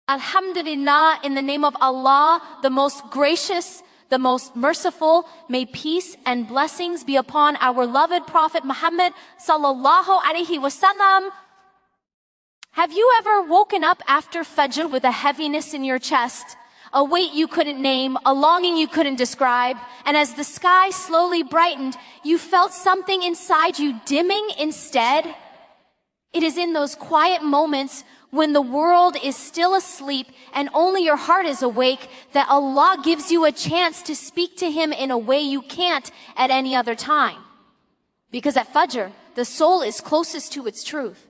Alhamdulillah, in the name of Allah, the most gracious, the most merciful, may peace and blessings be upon our beloved Prophet Muhammad sallallahu alaihi wasallam. Have you ever woken up after Fajr with a heaviness in your chest, a weight you couldn't name, a longing you couldn't describe, and as the sky slowly brightened, you felt something inside you dimming instead? It is in those quiet moments when the world is still asleep and only your heart is awake that Allah gives you a chance to speak to Him in a way you can't at any other time. Because at Fajr, the soul is closest to its truth.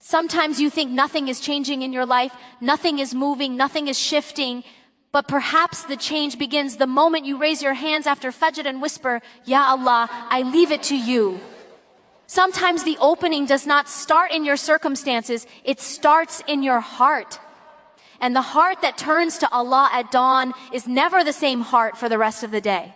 Sometimes you think nothing is changing in your life, nothing is moving, nothing is shifting, but perhaps the change begins the moment you raise your hands after Fajr and whisper, Ya Allah, I leave it to you. Sometimes the opening does not start in your circumstances, it starts in your heart. And the heart that turns to Allah at dawn is never the same heart for the rest of the day.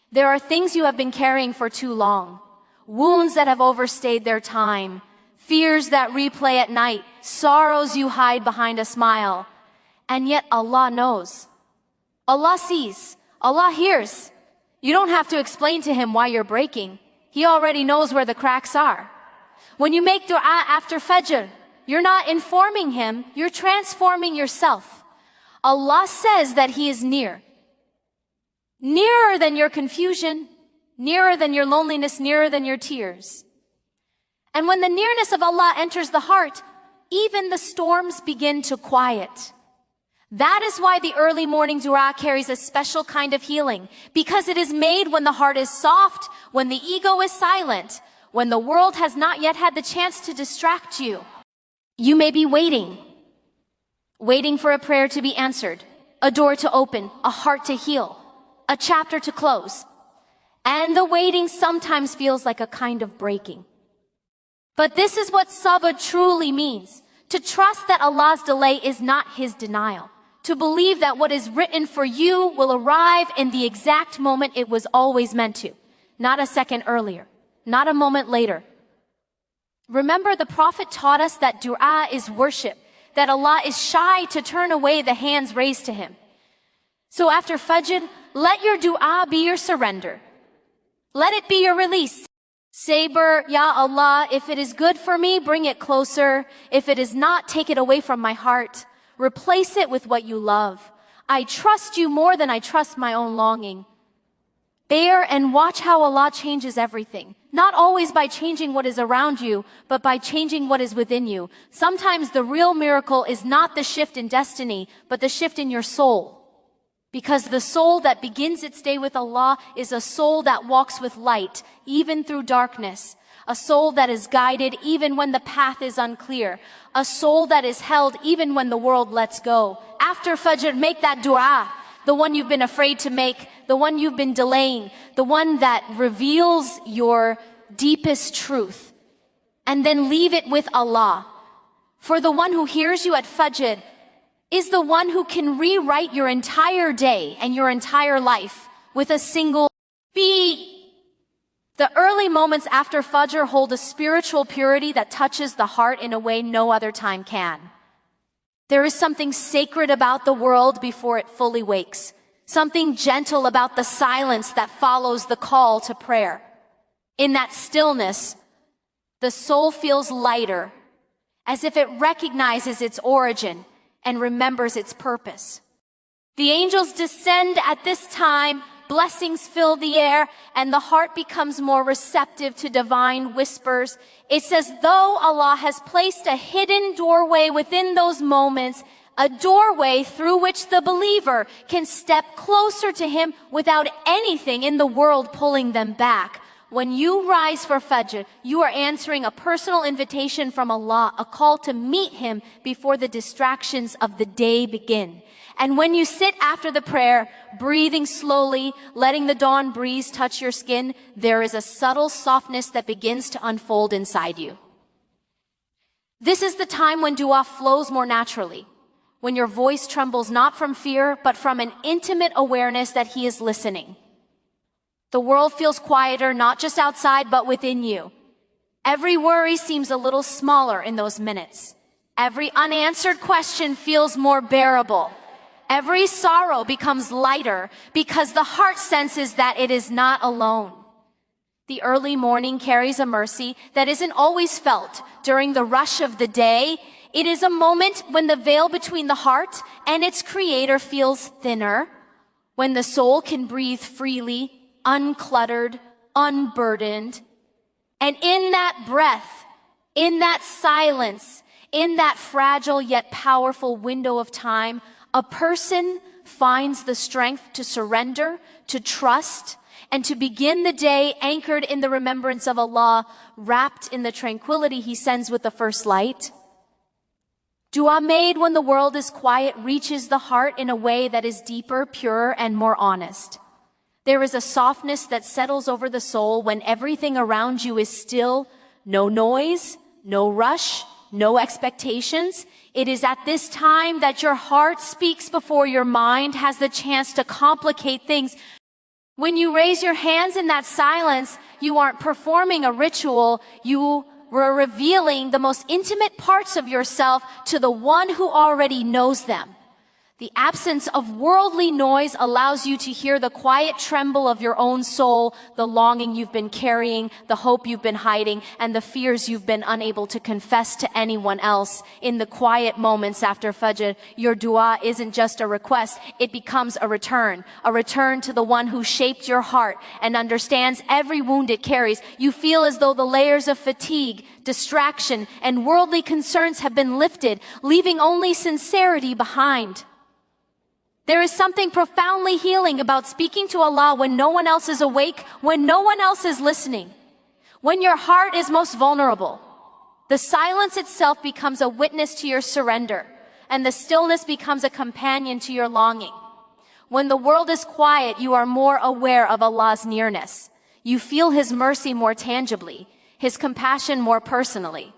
There are things you have been carrying for too long, wounds that have overstayed their time, fears that replay at night, sorrows you hide behind a smile. And yet Allah knows. Allah sees. Allah hears. You don't have to explain to Him why you're breaking. He already knows where the cracks are. When you make du'a after Fajr, you're not informing Him, you're transforming yourself. Allah says that He is near. Nearer than your confusion, nearer than your loneliness, nearer than your tears. And when the nearness of Allah enters the heart, even the storms begin to quiet. That is why the early morning du'a carries a special kind of healing, because it is made when the heart is soft, when the ego is silent, when the world has not yet had the chance to distract you. You may be waiting for a prayer to be answered, a door to open, a heart to heal, a chapter to close. And the waiting sometimes feels like a kind of breaking. But this is what sabr truly means, to trust that Allah's delay is not His denial. To believe that what is written for you will arrive in the exact moment it was always meant to. Not a second earlier. Not a moment later. Remember, the Prophet taught us that du'a is worship. That Allah is shy to turn away the hands raised to Him. So after Fajr, let your du'a be your surrender. Let it be your release. Sabr, Ya Allah, if it is good for me, bring it closer. If it is not, take it away from my heart. Replace it with what you love. I trust you more than I trust my own longing. Bear and watch how Allah changes everything. Not always by changing what is around you, but by changing what is within you. Sometimes the real miracle is not the shift in destiny, but the shift in your soul. Because the soul that begins its day with Allah is a soul that walks with light, even through darkness. A soul that is guided even when the path is unclear. A soul that is held even when the world lets go. After Fajr, make that du'a. The one you've been afraid to make. The one you've been delaying. The one that reveals your deepest truth. And then leave it with Allah. For the one who hears you at Fajr is the one who can rewrite your entire day and your entire life with a single beat. The early moments after Fajr hold a spiritual purity that touches the heart in a way no other time can. There is something sacred about the world before it fully wakes. Something gentle about the silence that follows the call to prayer. In that stillness, the soul feels lighter, as if it recognizes its origin and remembers its purpose. The angels descend at this time. Blessings fill the air, and the heart becomes more receptive to divine whispers. It's as though Allah has placed a hidden doorway within those moments, a doorway through which the believer can step closer to Him without anything in the world pulling them back. When you rise for Fajr, you are answering a personal invitation from Allah, a call to meet Him before the distractions of the day begin. And when you sit after the prayer, breathing slowly, letting the dawn breeze touch your skin, there is a subtle softness that begins to unfold inside you. This is the time when du'a flows more naturally, when your voice trembles not from fear, but from an intimate awareness that He is listening. The world feels quieter, not just outside, but within you. Every worry seems a little smaller in those minutes. Every unanswered question feels more bearable. Every sorrow becomes lighter because the heart senses that it is not alone. The early morning carries a mercy that isn't always felt during the rush of the day. It is a moment when the veil between the heart and its creator feels thinner, when the soul can breathe freely, uncluttered, unburdened. And in that breath, in that silence, in that fragile yet powerful window of time, a person finds the strength to surrender, to trust, and to begin the day anchored in the remembrance of Allah, wrapped in the tranquility He sends with the first light. Du'a made when the world is quiet reaches the heart in a way that is deeper, purer, and more honest. There is a softness that settles over the soul when everything around you is still, no noise, no rush, no expectations. It is at this time that your heart speaks before your mind has the chance to complicate things. When you raise your hands in that silence, you aren't performing a ritual. You were revealing the most intimate parts of yourself to the one who already knows them. The absence of worldly noise allows you to hear the quiet tremble of your own soul, the longing you've been carrying, the hope you've been hiding, and the fears you've been unable to confess to anyone else. In the quiet moments after Fajr, your dua isn't just a request, it becomes a return to the one who shaped your heart and understands every wound it carries. You feel as though the layers of fatigue, distraction, and worldly concerns have been lifted, leaving only sincerity behind. There is something profoundly healing about speaking to Allah when no one else is awake, when no one else is listening, when your heart is most vulnerable. The silence itself becomes a witness to your surrender, and the stillness becomes a companion to your longing. When the world is quiet, you are more aware of Allah's nearness. You feel His mercy more tangibly, His compassion more personally.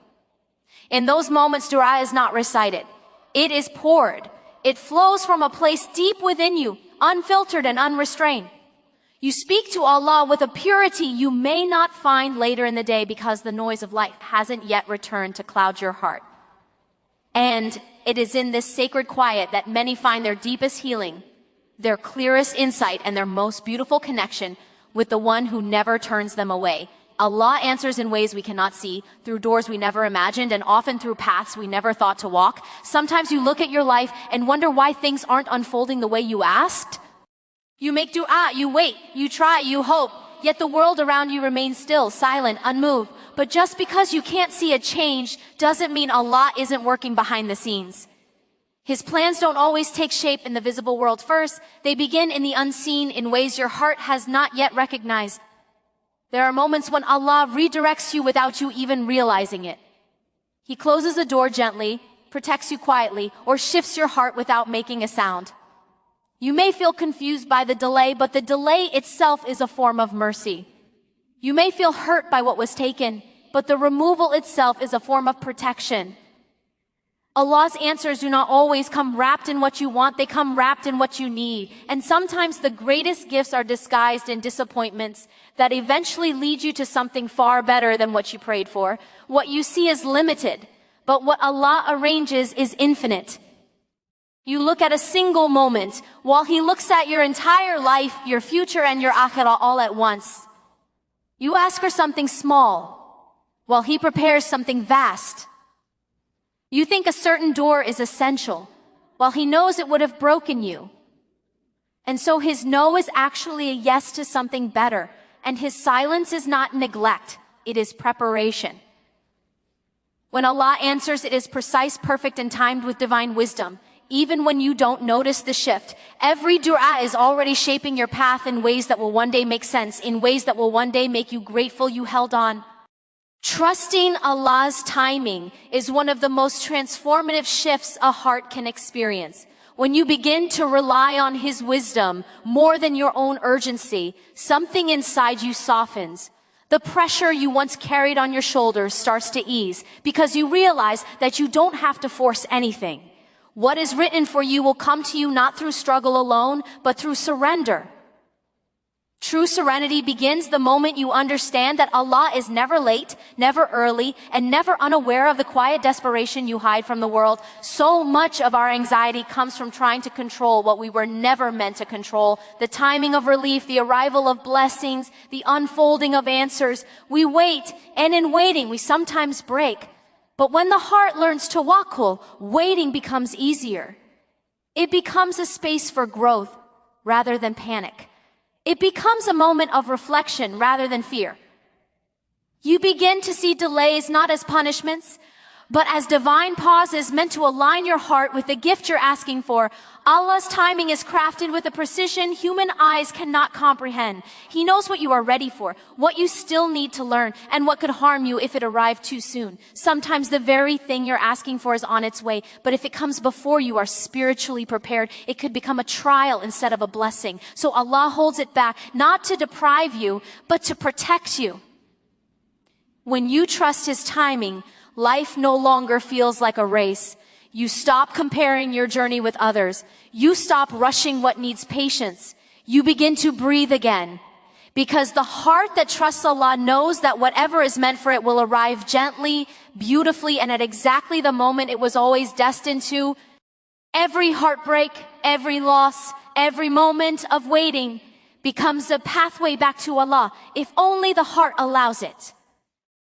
In those moments, Du'a is not recited. It is poured. It flows from a place deep within you, unfiltered and unrestrained. You speak to Allah with a purity you may not find later in the day because the noise of life hasn't yet returned to cloud your heart. And it is in this sacred quiet that many find their deepest healing, their clearest insight, and their most beautiful connection with the one who never turns them away. Allah answers in ways we cannot see, through doors we never imagined, and often through paths we never thought to walk. Sometimes you look at your life and wonder why things aren't unfolding the way you asked. You make du'a, you wait, you try, you hope, yet the world around you remains still, silent, unmoved. But just because you can't see a change doesn't mean Allah isn't working behind the scenes. His plans don't always take shape in the visible world first. They begin in the unseen in ways your heart has not yet recognized. There are moments when Allah redirects you without you even realizing it. He closes a door gently, protects you quietly, or shifts your heart without making a sound. You may feel confused by the delay, but the delay itself is a form of mercy. You may feel hurt by what was taken, but the removal itself is a form of protection. Allah's answers do not always come wrapped in what you want, they come wrapped in what you need. And sometimes the greatest gifts are disguised in disappointments that eventually lead you to something far better than what you prayed for. What you see is limited, but what Allah arranges is infinite. You look at a single moment, while He looks at your entire life, your future, and your akhirah all at once. You ask for something small, while He prepares something vast. You think a certain door is essential, while He knows it would have broken you. And so His no is actually a yes to something better, and His silence is not neglect, it is preparation. When Allah answers, it is precise, perfect, and timed with divine wisdom. Even when you don't notice the shift, every du'a is already shaping your path in ways that will one day make sense, in ways that will one day make you grateful you held on. Trusting Allah's timing is one of the most transformative shifts a heart can experience. When you begin to rely on His wisdom more than your own urgency, something inside you softens. The pressure you once carried on your shoulders starts to ease because you realize that you don't have to force anything. What is written for you will come to you not through struggle alone, but through surrender. True serenity begins the moment you understand that Allah is never late, never early, and never unaware of the quiet desperation you hide from the world. So much of our anxiety comes from trying to control what we were never meant to control. The timing of relief, the arrival of blessings, the unfolding of answers. We wait, and in waiting, we sometimes break. But when the heart learns tawakkul, waiting becomes easier. It becomes a space for growth rather than panic. It becomes a moment of reflection rather than fear. You begin to see delays not as punishments, but as divine pauses meant to align your heart with the gift you're asking for. Allah's timing is crafted with a precision human eyes cannot comprehend. He knows what you are ready for, what you still need to learn, and what could harm you if it arrived too soon. Sometimes the very thing you're asking for is on its way, but if it comes before you are spiritually prepared, it could become a trial instead of a blessing. So Allah holds it back, not to deprive you, but to protect you. When you trust His timing, life no longer feels like a race. You stop comparing your journey with others. You stop rushing what needs patience. You begin to breathe again. Because the heart that trusts Allah knows that whatever is meant for it will arrive gently, beautifully, and at exactly the moment it was always destined to. Every heartbreak, every loss, every moment of waiting becomes a pathway back to Allah, if only the heart allows it.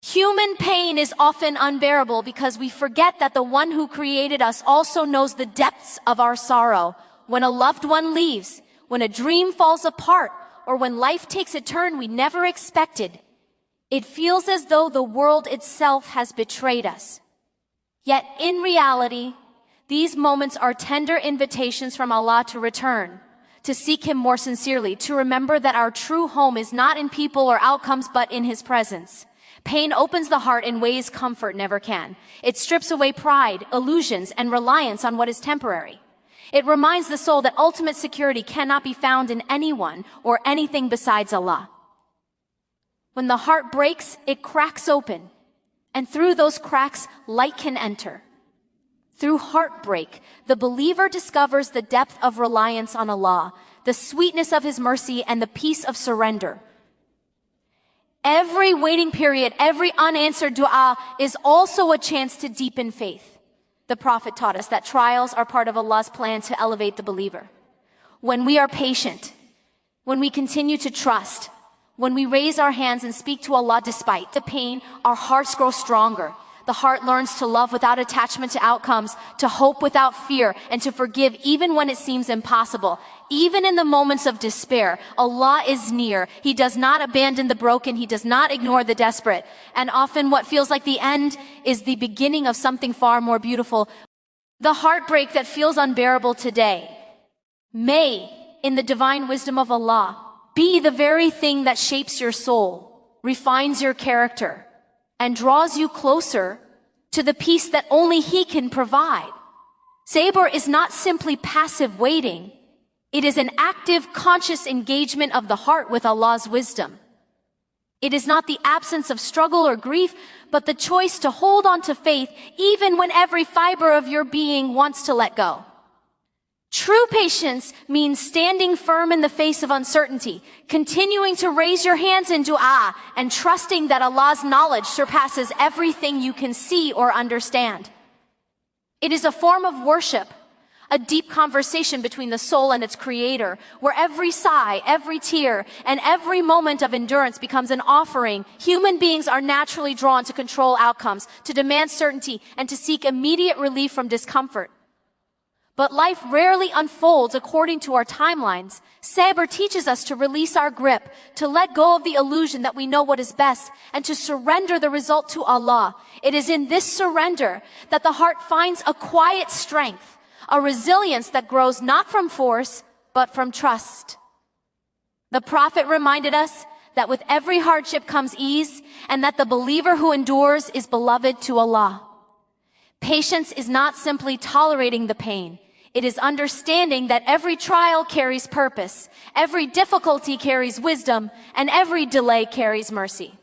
Human pain is often unbearable because we forget that the one who created us also knows the depths of our sorrow. When a loved one leaves, when a dream falls apart, or when life takes a turn we never expected, it feels as though the world itself has betrayed us. Yet in reality, these moments are tender invitations from Allah to return, to seek Him more sincerely, to remember that our true home is not in people or outcomes but in His presence. Pain opens the heart in ways comfort never can. It strips away pride, illusions, and reliance on what is temporary. It reminds the soul that ultimate security cannot be found in anyone or anything besides Allah. When the heart breaks, it cracks open, and through those cracks, light can enter. Through heartbreak, the believer discovers the depth of reliance on Allah, the sweetness of His mercy, and the peace of surrender. Every waiting period, every unanswered du'a is also a chance to deepen faith. The Prophet taught us that trials are part of Allah's plan to elevate the believer. When we are patient, when we continue to trust, when we raise our hands and speak to Allah despite the pain, our hearts grow stronger. The heart learns to love without attachment to outcomes, to hope without fear, and to forgive even when it seems impossible. Even in the moments of despair, Allah is near. He does not abandon the broken. He does not ignore the desperate. And often what feels like the end is the beginning of something far more beautiful. The heartbreak that feels unbearable today may, in the divine wisdom of Allah, be the very thing that shapes your soul, refines your character, and draws you closer to the peace that only He can provide. Sabr is not simply passive waiting. It is an active, conscious engagement of the heart with Allah's wisdom. It is not the absence of struggle or grief, but the choice to hold on to faith even when every fiber of your being wants to let go. True patience means standing firm in the face of uncertainty, continuing to raise your hands in du'a, and trusting that Allah's knowledge surpasses everything you can see or understand. It is a form of worship, a deep conversation between the soul and its creator, where every sigh, every tear, and every moment of endurance becomes an offering. Human beings are naturally drawn to control outcomes, to demand certainty, and to seek immediate relief from discomfort. But life rarely unfolds according to our timelines. Sabr teaches us to release our grip, to let go of the illusion that we know what is best, and to surrender the result to Allah. It is in this surrender that the heart finds a quiet strength, a resilience that grows not from force, but from trust. The Prophet reminded us that with every hardship comes ease, and that the believer who endures is beloved to Allah. Patience is not simply tolerating the pain. It is understanding that every trial carries purpose, every difficulty carries wisdom, and every delay carries mercy.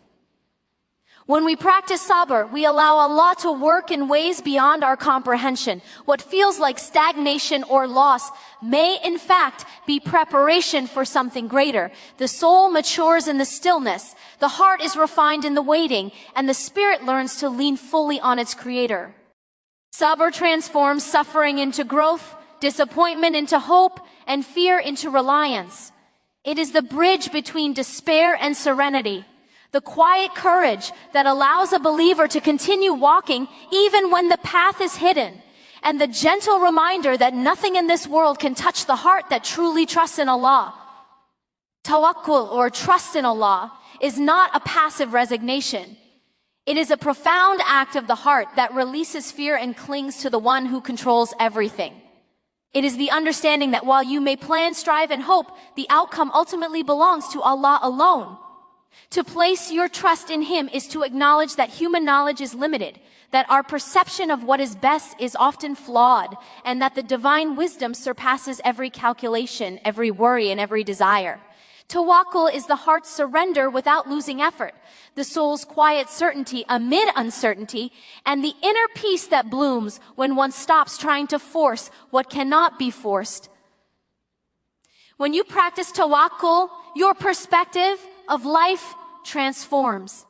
When we practice sabr, we allow Allah to work in ways beyond our comprehension. What feels like stagnation or loss may in fact be preparation for something greater. The soul matures in the stillness, the heart is refined in the waiting, and the spirit learns to lean fully on its creator. Sabr transforms suffering into growth, disappointment into hope, and fear into reliance. It is the bridge between despair and serenity. The quiet courage that allows a believer to continue walking even when the path is hidden, and the gentle reminder that nothing in this world can touch the heart that truly trusts in Allah. Tawakkul, or trust in Allah, is not a passive resignation. It is a profound act of the heart that releases fear and clings to the one who controls everything. It is the understanding that while you may plan, strive, and hope, the outcome ultimately belongs to Allah alone. To place your trust in Him is to acknowledge that human knowledge is limited, that our perception of what is best is often flawed, and that the divine wisdom surpasses every calculation, every worry, and every desire. Tawakkul is the heart's surrender without losing effort, the soul's quiet certainty amid uncertainty, and the inner peace that blooms when one stops trying to force what cannot be forced. When you practice tawakkul, your perspective of life transforms.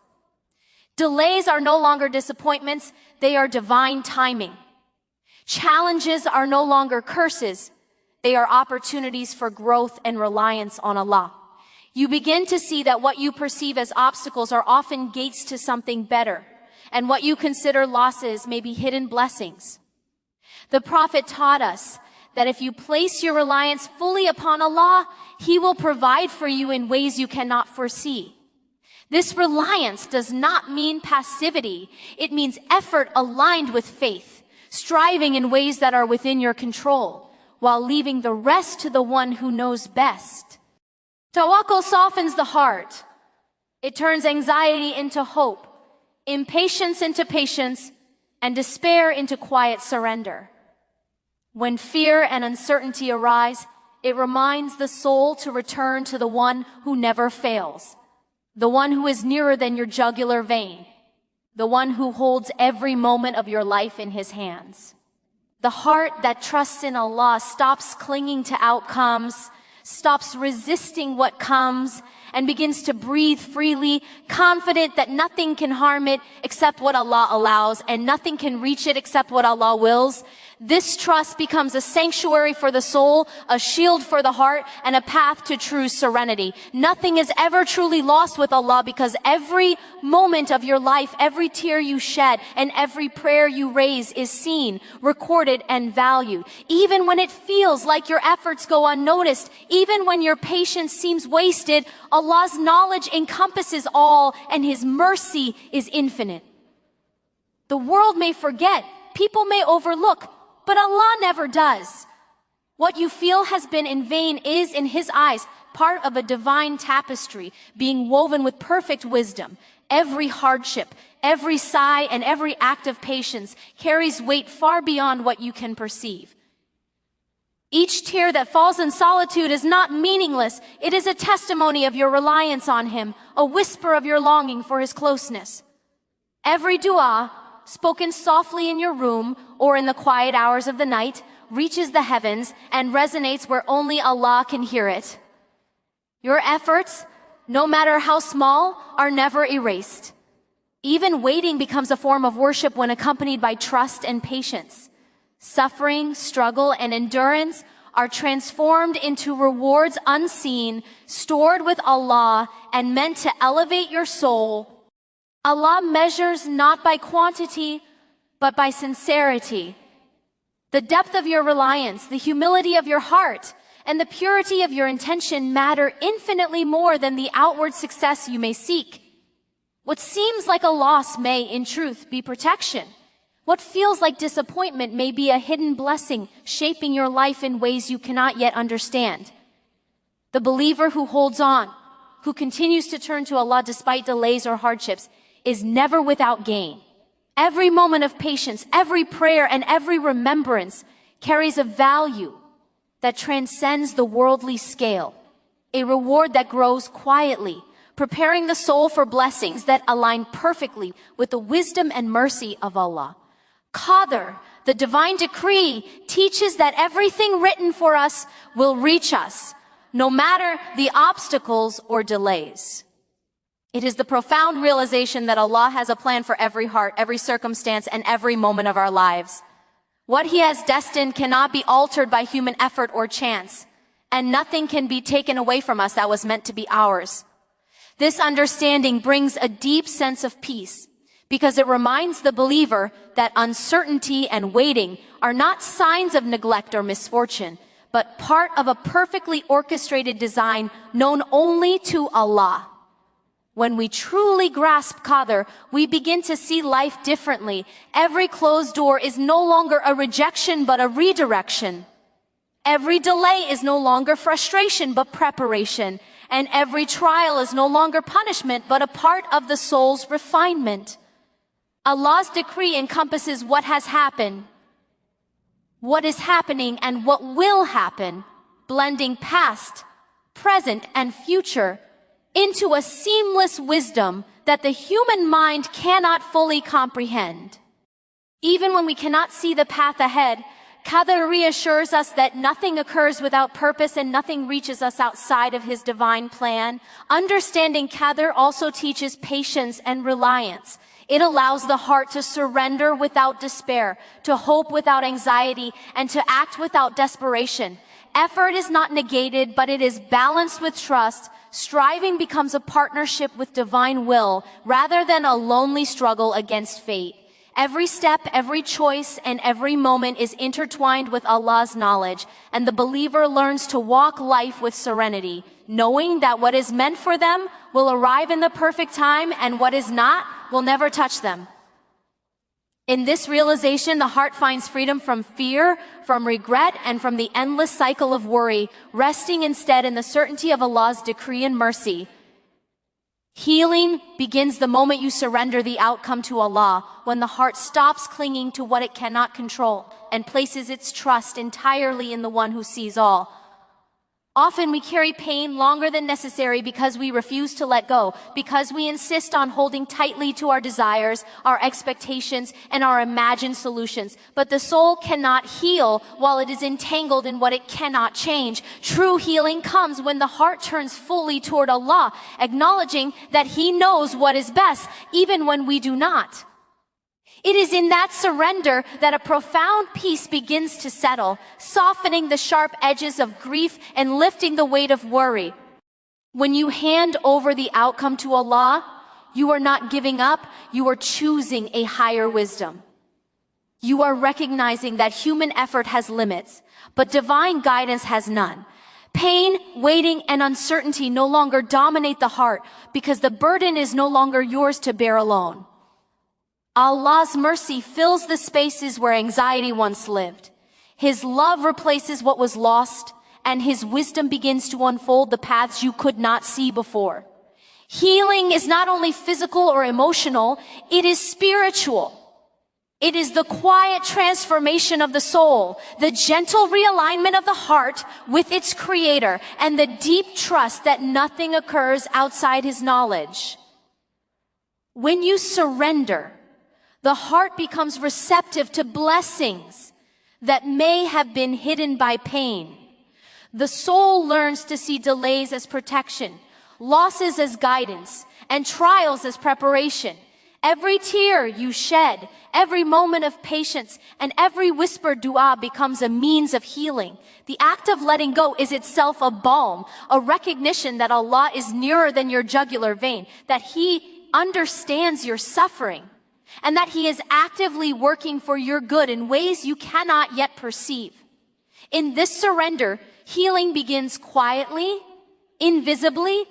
Delays are no longer disappointments, they are divine timing. Challenges are no longer curses, they are opportunities for growth and reliance on Allah. You begin to see that what you perceive as obstacles are often gates to something better, and what you consider losses may be hidden blessings. The Prophet taught us that if you place your reliance fully upon Allah, He will provide for you in ways you cannot foresee. This reliance does not mean passivity. It means effort aligned with faith, striving in ways that are within your control, while leaving the rest to the one who knows best. Tawakkul softens the heart. It turns anxiety into hope, impatience into patience, and despair into quiet surrender. When fear and uncertainty arise, it reminds the soul to return to the one who never fails, the one who is nearer than your jugular vein, the one who holds every moment of your life in His hands. The heart that trusts in Allah stops clinging to outcomes, stops resisting what comes, and begins to breathe freely, confident that nothing can harm it except what Allah allows, and nothing can reach it except what Allah wills. This trust becomes a sanctuary for the soul, a shield for the heart, and a path to true serenity. Nothing is ever truly lost with Allah, because every moment of your life, every tear you shed, and every prayer you raise is seen, recorded, and valued. Even when it feels like your efforts go unnoticed, even when your patience seems wasted, Allah's knowledge encompasses all, and His mercy is infinite. The world may forget, people may overlook, but Allah never does. What you feel has been in vain is, in His eyes, part of a divine tapestry being woven with perfect wisdom. Every hardship, every sigh, and every act of patience carries weight far beyond what you can perceive. Each tear that falls in solitude is not meaningless. It is a testimony of your reliance on Him, a whisper of your longing for His closeness. Every du'a, spoken softly in your room or in the quiet hours of the night, reaches the heavens and resonates where only Allah can hear it. Your efforts, no matter how small, are never erased. Even waiting becomes a form of worship when accompanied by trust and patience. Suffering, struggle, and endurance are transformed into rewards unseen, stored with Allah, and meant to elevate your soul. Allah measures not by quantity, but by sincerity. The depth of your reliance, the humility of your heart, and the purity of your intention matter infinitely more than the outward success you may seek. What seems like a loss may, in truth, be protection. What feels like disappointment may be a hidden blessing, shaping your life in ways you cannot yet understand. The believer who holds on, who continues to turn to Allah despite delays or hardships, is never without gain. Every moment of patience, every prayer, and every remembrance carries a value that transcends the worldly scale, a reward that grows quietly, preparing the soul for blessings that align perfectly with the wisdom and mercy of Allah. Qadr, the divine decree, teaches that everything written for us will reach us, no matter the obstacles or delays. It is the profound realization that Allah has a plan for every heart, every circumstance, and every moment of our lives. What He has destined cannot be altered by human effort or chance, and nothing can be taken away from us that was meant to be ours. This understanding brings a deep sense of peace, because it reminds the believer that uncertainty and waiting are not signs of neglect or misfortune, but part of a perfectly orchestrated design known only to Allah. When we truly grasp Qadr, we begin to see life differently. Every closed door is no longer a rejection, but a redirection. Every delay is no longer frustration, but preparation. And every trial is no longer punishment, but a part of the soul's refinement. Allah's decree encompasses what has happened, what is happening, and what will happen, blending past, present, and future into a seamless wisdom that the human mind cannot fully comprehend. Even when we cannot see the path ahead, Qadr reassures us that nothing occurs without purpose and nothing reaches us outside of His divine plan. Understanding Qadr also teaches patience and reliance. It allows the heart to surrender without despair, to hope without anxiety, and to act without desperation. Effort is not negated, but it is balanced with trust. Striving becomes a partnership with divine will rather than a lonely struggle against fate. Every step, every choice, and every moment is intertwined with Allah's knowledge, and the believer learns to walk life with serenity, knowing that what is meant for them will arrive in the perfect time, and what is not will never touch them. In this realization, the heart finds freedom from fear, from regret, and from the endless cycle of worry, resting instead in the certainty of Allah's decree and mercy. Healing begins the moment you surrender the outcome to Allah, when the heart stops clinging to what it cannot control and places its trust entirely in the one who sees all. Often we carry pain longer than necessary because we refuse to let go, because we insist on holding tightly to our desires, our expectations, and our imagined solutions. But the soul cannot heal while it is entangled in what it cannot change. True healing comes when the heart turns fully toward Allah, acknowledging that He knows what is best, even when we do not. It is in that surrender that a profound peace begins to settle, softening the sharp edges of grief and lifting the weight of worry. When you hand over the outcome to Allah, you are not giving up, you are choosing a higher wisdom. You are recognizing that human effort has limits, but divine guidance has none. Pain, waiting, and uncertainty no longer dominate the heart because the burden is no longer yours to bear alone. Allah's mercy fills the spaces where anxiety once lived. His love replaces what was lost, and His wisdom begins to unfold the paths you could not see before. Healing is not only physical or emotional, it is spiritual. It is the quiet transformation of the soul, the gentle realignment of the heart with its Creator, and the deep trust that nothing occurs outside His knowledge. When you surrender, the heart becomes receptive to blessings that may have been hidden by pain. The soul learns to see delays as protection, losses as guidance, and trials as preparation. Every tear you shed, every moment of patience, and every whispered du'a becomes a means of healing. The act of letting go is itself a balm, a recognition that Allah is nearer than your jugular vein, that He understands your suffering, and that He is actively working for your good in ways you cannot yet perceive. In this surrender, healing begins quietly, invisibly,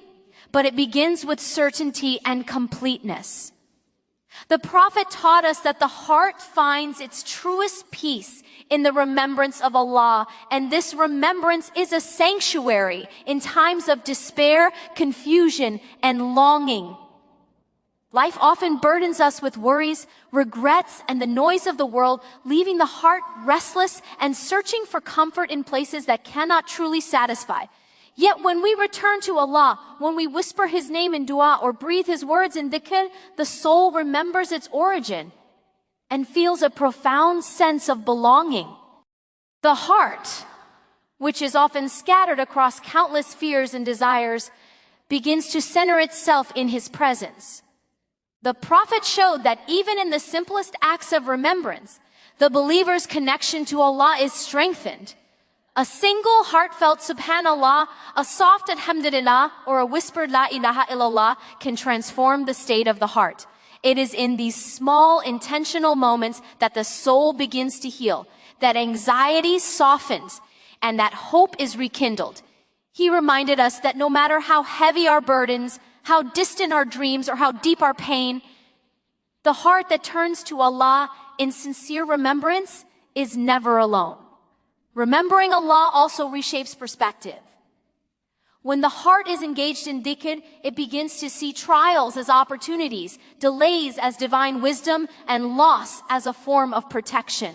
but it begins with certainty and completeness. The Prophet taught us that the heart finds its truest peace in the remembrance of Allah, and this remembrance is a sanctuary in times of despair, confusion, and longing. Life often burdens us with worries, regrets, and the noise of the world, leaving the heart restless and searching for comfort in places that cannot truly satisfy. Yet when we return to Allah, when we whisper His name in du'a or breathe His words in dhikr, the soul remembers its origin and feels a profound sense of belonging. The heart, which is often scattered across countless fears and desires, begins to center itself in His presence. The Prophet showed that even in the simplest acts of remembrance, the believer's connection to Allah is strengthened. A single heartfelt subhanallah, a soft alhamdulillah, or a whispered la ilaha illallah can transform the state of the heart. It is in these small intentional moments that the soul begins to heal, that anxiety softens, and that hope is rekindled. He reminded us that no matter how heavy our burdens, how distant our dreams, or how deep our pain, the heart that turns to Allah in sincere remembrance is never alone. Remembering Allah also reshapes perspective. When the heart is engaged in dhikr, it begins to see trials as opportunities, delays as divine wisdom, and loss as a form of protection.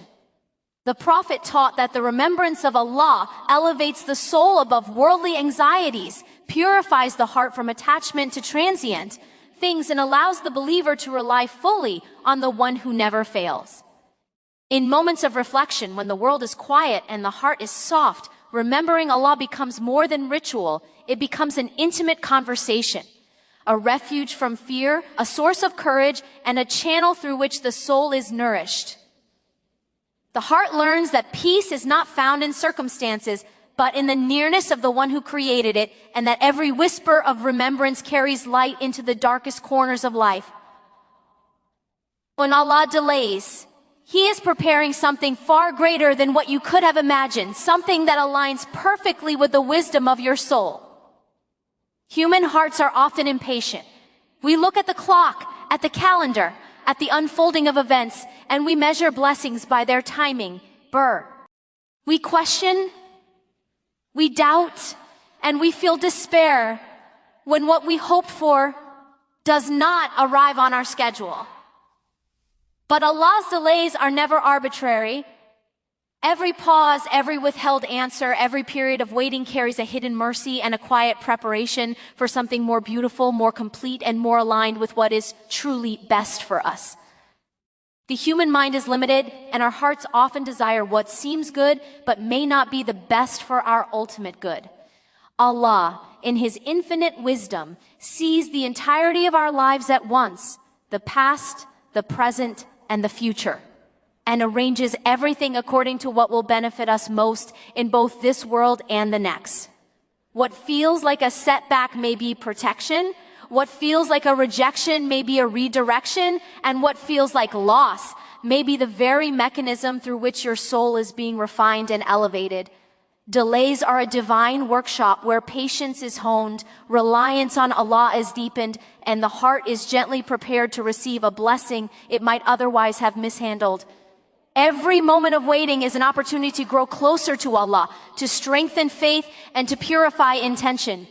The Prophet taught that the remembrance of Allah elevates the soul above worldly anxieties, purifies the heart from attachment to transient things, and allows the believer to rely fully on the one who never fails. In moments of reflection, when the world is quiet and the heart is soft, remembering Allah becomes more than ritual. It becomes an intimate conversation, a refuge from fear, a source of courage, and a channel through which the soul is nourished. The heart learns that peace is not found in circumstances, but in the nearness of the one who created it, and that every whisper of remembrance carries light into the darkest corners of life. When Allah delays, He is preparing something far greater than what you could have imagined, something that aligns perfectly with the wisdom of your soul. Human hearts are often impatient. We look at the clock, at the calendar, at the unfolding of events, and we measure blessings by their timing. We question, we doubt, and we feel despair when what we hoped for does not arrive on our schedule. But Allah's delays are never arbitrary. Every pause, every withheld answer, every period of waiting carries a hidden mercy and a quiet preparation for something more beautiful, more complete, and more aligned with what is truly best for us. The human mind is limited, and our hearts often desire what seems good, but may not be the best for our ultimate good. Allah, in His infinite wisdom, sees the entirety of our lives at once, the past, the present, and the future, and arranges everything according to what will benefit us most in both this world and the next. What feels like a setback may be protection, what feels like a rejection may be a redirection, and what feels like loss may be the very mechanism through which your soul is being refined and elevated. Delays are a divine workshop where patience is honed, reliance on Allah is deepened, and the heart is gently prepared to receive a blessing it might otherwise have mishandled. Every moment of waiting is an opportunity to grow closer to Allah, to strengthen faith, and to purify intention.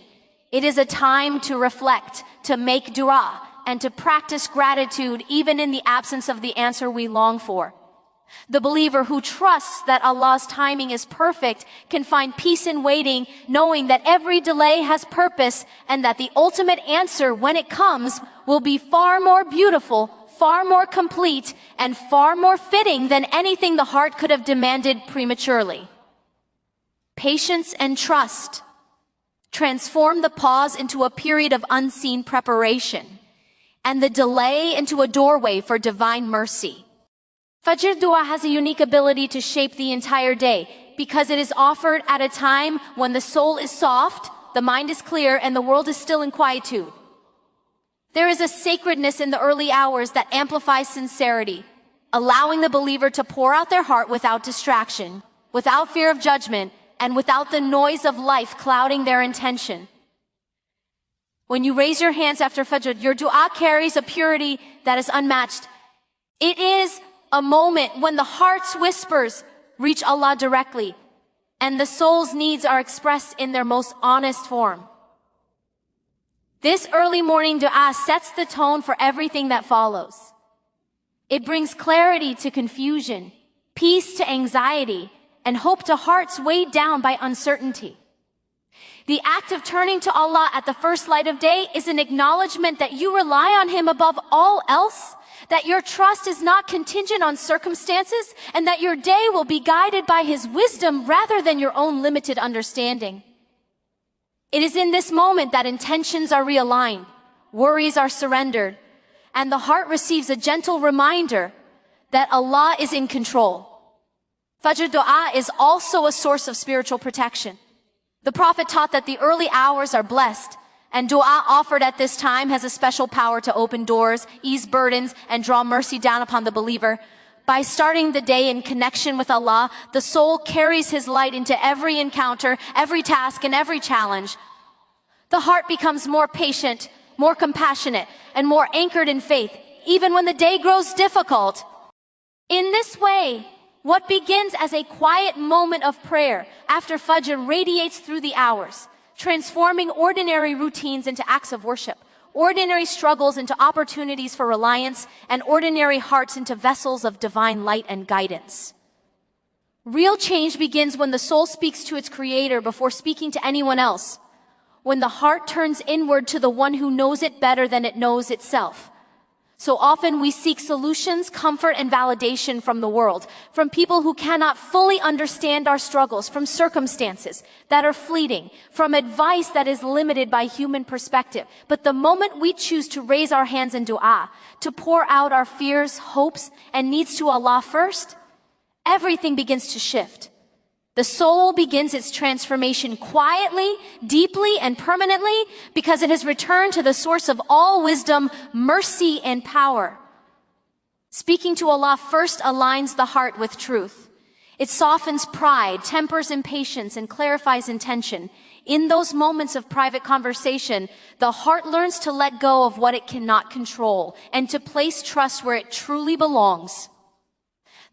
It is a time to reflect, to make du'a, and to practice gratitude even in the absence of the answer we long for. The believer who trusts that Allah's timing is perfect can find peace in waiting, knowing that every delay has purpose and that the ultimate answer, when it comes, will be far more beautiful, far more complete, and far more fitting than anything the heart could have demanded prematurely. Patience and trust transform the pause into a period of unseen preparation, and the delay into a doorway for divine mercy. Fajr du'a has a unique ability to shape the entire day because it is offered at a time when the soul is soft, the mind is clear, and the world is still in quietude. There is a sacredness in the early hours that amplifies sincerity, allowing the believer to pour out their heart without distraction, without fear of judgment, and without the noise of life clouding their intention. When you raise your hands after Fajr, your du'a carries a purity that is unmatched. It is a moment when the heart's whispers reach Allah directly, and the soul's needs are expressed in their most honest form. This early morning du'a sets the tone for everything that follows. It brings clarity to confusion, peace to anxiety, and hope to hearts weighed down by uncertainty. The act of turning to Allah at the first light of day is an acknowledgement that you rely on Him above all else, that your trust is not contingent on circumstances, and that your day will be guided by His wisdom rather than your own limited understanding. It is in this moment that intentions are realigned, worries are surrendered, and the heart receives a gentle reminder that Allah is in control. Fajr du'a is also a source of spiritual protection. The Prophet taught that the early hours are blessed, and du'a offered at this time has a special power to open doors, ease burdens, and draw mercy down upon the believer. By starting the day in connection with Allah, the soul carries His light into every encounter, every task, and every challenge. The heart becomes more patient, more compassionate, and more anchored in faith, even when the day grows difficult. In this way, what begins as a quiet moment of prayer after Fajr radiates through the hours, transforming ordinary routines into acts of worship, ordinary struggles into opportunities for reliance, and ordinary hearts into vessels of divine light and guidance. Real change begins when the soul speaks to its Creator before speaking to anyone else, when the heart turns inward to the one who knows it better than it knows itself. So often we seek solutions, comfort, and validation from the world, from people who cannot fully understand our struggles, from circumstances that are fleeting, from advice that is limited by human perspective. But the moment we choose to raise our hands in du'a, to pour out our fears, hopes, and needs to Allah first, everything begins to shift. The soul begins its transformation quietly, deeply, and permanently because it has returned to the source of all wisdom, mercy, and power. Speaking to Allah first aligns the heart with truth. It softens pride, tempers impatience, and clarifies intention. In those moments of private conversation, the heart learns to let go of what it cannot control and to place trust where it truly belongs.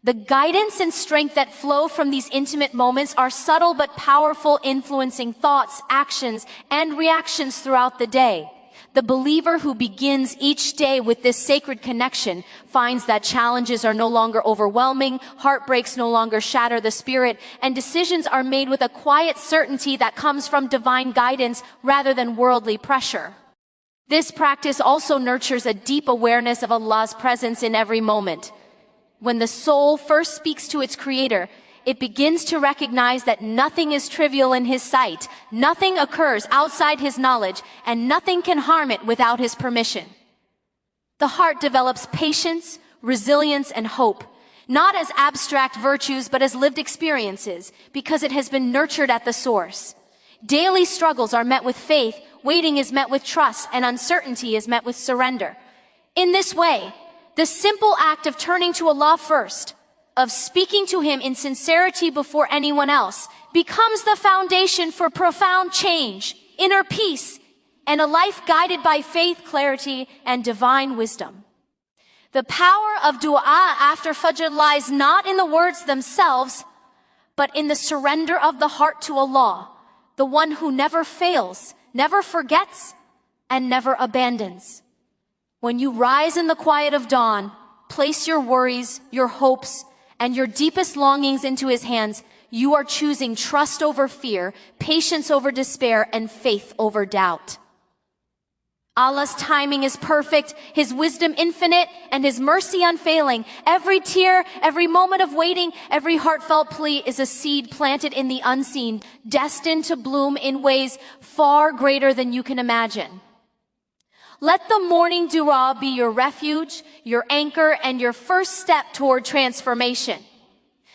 The guidance and strength that flow from these intimate moments are subtle but powerful, influencing thoughts, actions, and reactions throughout the day. The believer who begins each day with this sacred connection finds that challenges are no longer overwhelming, heartbreaks no longer shatter the spirit, and decisions are made with a quiet certainty that comes from divine guidance rather than worldly pressure. This practice also nurtures a deep awareness of Allah's presence in every moment. When the soul first speaks to its Creator, it begins to recognize that nothing is trivial in His sight, nothing occurs outside His knowledge, and nothing can harm it without His permission. The heart develops patience, resilience, and hope, not as abstract virtues but as lived experiences, because it has been nurtured at the source. Daily struggles are met with faith, waiting is met with trust, and uncertainty is met with surrender. In this way, the simple act of turning to Allah first, of speaking to Him in sincerity before anyone else, becomes the foundation for profound change, inner peace, and a life guided by faith, clarity, and divine wisdom. The power of du'a after Fajr lies not in the words themselves, but in the surrender of the heart to Allah, the one who never fails, never forgets, and never abandons. When you rise in the quiet of dawn, place your worries, your hopes, and your deepest longings into His hands, you are choosing trust over fear, patience over despair, and faith over doubt. Allah's timing is perfect, His wisdom infinite, and His mercy unfailing. Every tear, every moment of waiting, every heartfelt plea is a seed planted in the unseen, destined to bloom in ways far greater than you can imagine. Let the morning du'a be your refuge, your anchor, and your first step toward transformation.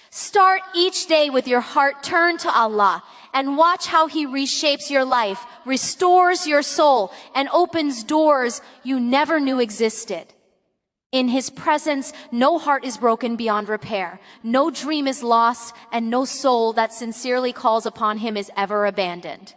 Start each day with your heart turned to Allah and watch how He reshapes your life, restores your soul, and opens doors you never knew existed. In His presence, no heart is broken beyond repair, no dream is lost, and no soul that sincerely calls upon Him is ever abandoned.